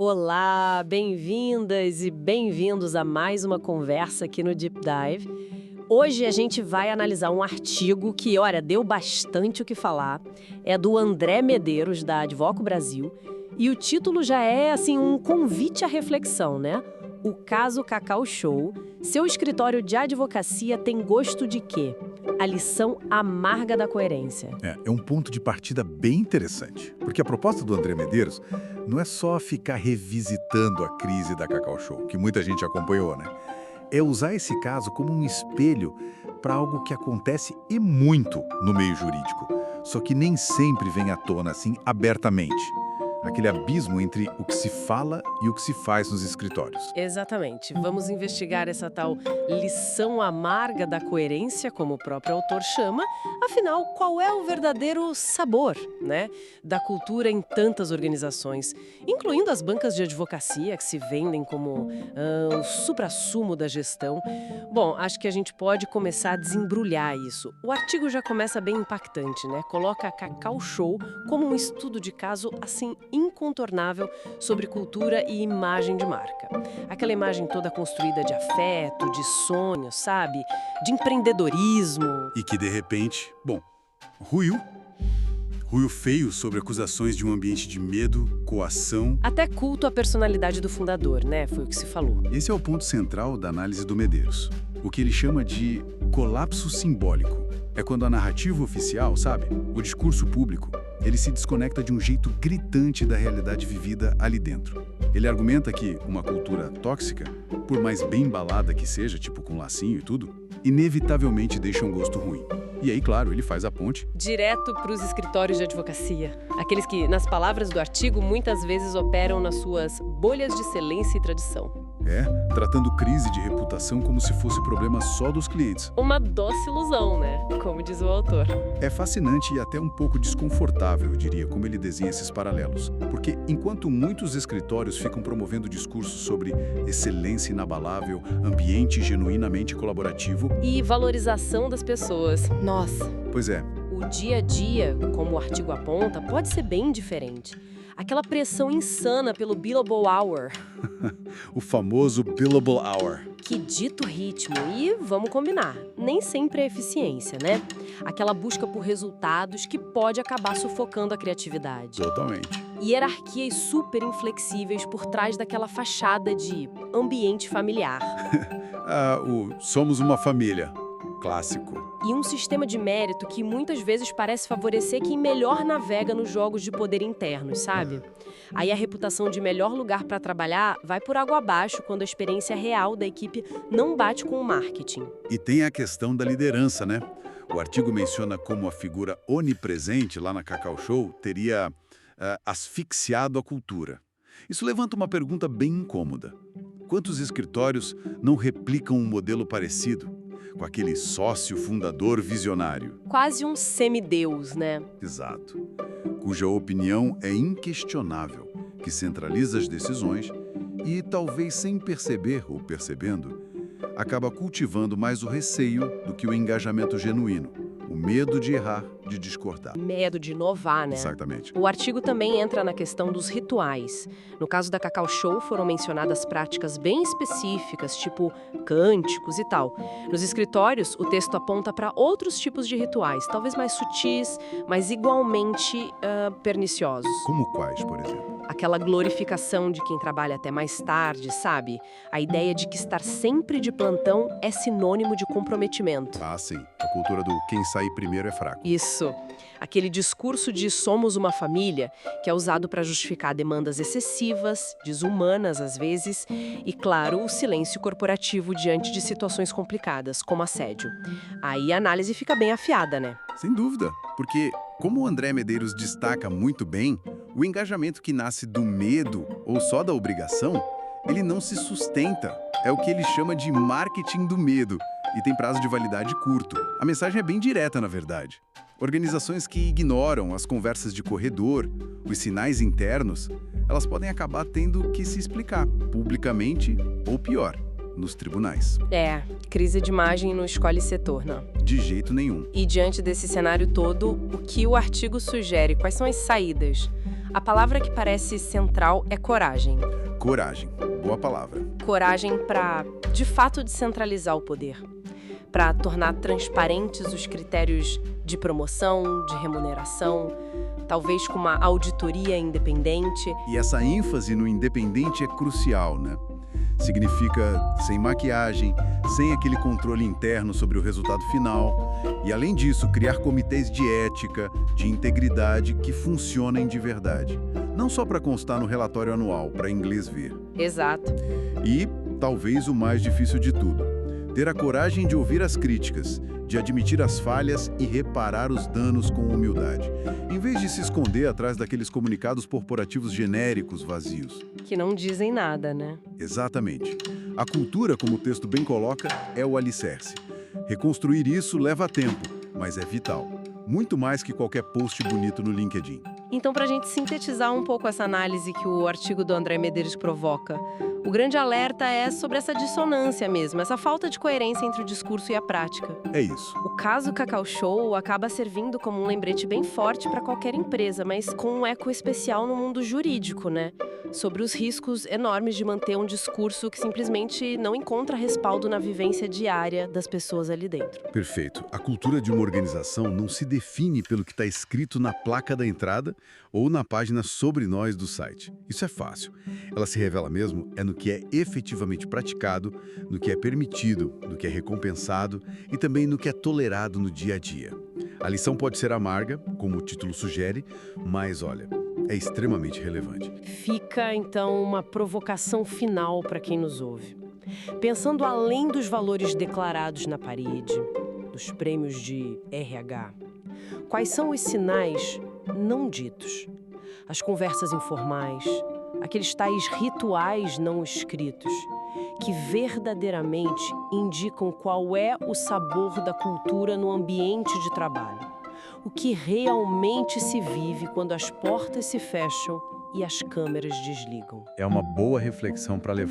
Olá, bem-vindas e bem-vindos a mais uma conversa aqui no Deep Dive. Hoje a gente vai analisar um artigo que, olha, deu bastante o que falar. É do André Medeiros, da Advoco Brasil, e o título já é, assim, um convite à reflexão, né? O caso Cacau Show. Seu escritório de advocacia tem gosto de quê? A lição amarga da coerência. É um ponto de partida bem interessante, porque a proposta do André Medeiros não é só ficar revisitando a crise da Cacau Show, que muita gente acompanhou, né? É usar esse caso como um espelho para algo que acontece e muito no meio jurídico, só que nem sempre vem à tona assim abertamente. Aquele abismo entre o que se fala e o que se faz nos escritórios. Exatamente. Vamos investigar essa tal lição amarga da coerência, como o próprio autor chama. Afinal, qual é o verdadeiro sabor, né, da cultura em tantas organizações, incluindo as bancas de advocacia que se vendem como o suprassumo da gestão? Bom, acho que a gente pode começar a desembrulhar isso. O artigo já começa bem impactante, né? Coloca a Cacau Show como um estudo de caso, assim, incontornável sobre cultura e imagem de marca. Aquela imagem toda construída de afeto, de sonho, sabe? De empreendedorismo. E que, de repente, ruiu. Ruiu feio sobre acusações de um ambiente de medo, coação. Até culto à personalidade do fundador, né? Foi o que se falou. Esse é o ponto central da análise do Medeiros. O que ele chama de colapso simbólico. É quando a narrativa oficial, sabe? O discurso público, ele se desconecta de um jeito gritante da realidade vivida ali dentro. Ele argumenta que uma cultura tóxica, por mais bem embalada que seja, tipo com lacinho e tudo, inevitavelmente deixa um gosto ruim. E aí, claro, ele faz a ponte direto para os escritórios de advocacia. Aqueles que, nas palavras do artigo, muitas vezes operam nas suas bolhas de excelência e tradição. Tratando crise de reputação como se fosse problema só dos clientes. Uma doce ilusão, né? Como diz o autor. É fascinante e até um pouco desconfortável, eu diria, como ele desenha esses paralelos. Porque enquanto muitos escritórios ficam promovendo discursos sobre excelência inabalável, ambiente genuinamente colaborativo e valorização das pessoas. Nossa. Pois é. O dia a dia, como o artigo aponta, pode ser bem diferente. Aquela pressão insana pelo billable hour. O famoso billable hour. Que dito ritmo. E vamos combinar, nem sempre é eficiência, né? Aquela busca por resultados que pode acabar sufocando a criatividade. Totalmente. Hierarquias super inflexíveis por trás daquela fachada de ambiente familiar. Somos uma família. Clássico. E um sistema de mérito que muitas vezes parece favorecer quem melhor navega nos jogos de poder internos, sabe? Aí a reputação de melhor lugar para trabalhar vai por água abaixo quando a experiência real da equipe não bate com o marketing. E tem a questão da liderança, né? O artigo menciona como a figura onipresente lá na Cacau Show teria asfixiado a cultura. Isso levanta uma pergunta bem incômoda. Quantos escritórios não replicam um modelo parecido? Com aquele sócio fundador visionário. Quase um semideus, né? Exato. Cuja opinião é inquestionável, que centraliza as decisões e, talvez sem perceber ou percebendo, acaba cultivando mais o receio do que o engajamento genuíno. O medo de errar, de discordar. Medo de inovar, né? Exatamente. O artigo também entra na questão dos rituais. No caso da Cacau Show, foram mencionadas práticas bem específicas, tipo cânticos e tal. Nos escritórios, o texto aponta para outros tipos de rituais, talvez mais sutis, mas igualmente perniciosos. Como quais, por exemplo? Aquela glorificação de quem trabalha até mais tarde, sabe? A ideia de que estar sempre de plantão é sinônimo de comprometimento. Ah, sim. A cultura do quem sair primeiro é fraco. Isso. Aquele discurso de somos uma família, que é usado para justificar demandas excessivas, desumanas às vezes, e, claro, o silêncio corporativo diante de situações complicadas, como assédio. Aí a análise fica bem afiada, né? Sem dúvida, porque, como o André Medeiros destaca muito bem, o engajamento que nasce do medo ou só da obrigação, ele não se sustenta. É o que ele chama de marketing do medo e tem prazo de validade curto. A mensagem é bem direta, na verdade. Organizações que ignoram as conversas de corredor, os sinais internos, elas podem acabar tendo que se explicar, publicamente ou pior, nos tribunais. Crise de imagem não escolhe setor, não. De jeito nenhum. E diante desse cenário todo, o que o artigo sugere? Quais são as saídas? A palavra que parece central é coragem. Coragem, boa palavra. Coragem para, de fato, descentralizar o poder. Para tornar transparentes os critérios de promoção, de remuneração, talvez com uma auditoria independente. E essa ênfase no independente é crucial, né? Significa sem maquiagem, sem aquele controle interno sobre o resultado final. E, além disso, criar comitês de ética, de integridade que funcionem de verdade. Não só para constar no relatório anual, para inglês ver. Exato. E, talvez o mais difícil de tudo, ter a coragem de ouvir as críticas, de admitir as falhas e reparar os danos com humildade, em vez de se esconder atrás daqueles comunicados corporativos genéricos vazios. Que não dizem nada, né? Exatamente. A cultura, como o texto bem coloca, é o alicerce. Reconstruir isso leva tempo, mas é vital. Muito mais que qualquer post bonito no LinkedIn. Então, para a gente sintetizar um pouco essa análise que o artigo do André Medeiros provoca, o grande alerta é sobre essa dissonância mesmo, essa falta de coerência entre o discurso e a prática. É isso. O caso Cacau Show acaba servindo como um lembrete bem forte para qualquer empresa, mas com um eco especial no mundo jurídico, né? Sobre os riscos enormes de manter um discurso que simplesmente não encontra respaldo na vivência diária das pessoas ali dentro. Perfeito. A cultura de uma organização não se define pelo que está escrito na placa da entrada ou na página sobre nós do site. Isso é fácil. Ela se revela mesmo no que é efetivamente praticado, no que é permitido, no que é recompensado e também no que é tolerado no dia a dia. A lição pode ser amarga, como o título sugere, mas olha, é extremamente relevante. Fica, então, uma provocação final para quem nos ouve. Pensando além dos valores declarados na parede, dos prêmios de RH, quais são os sinais não ditos? As conversas informais, aqueles tais rituais não escritos, que verdadeiramente indicam qual é o sabor da cultura no ambiente de trabalho. O que realmente se vive quando as portas se fecham e as câmeras desligam. É uma boa reflexão para levar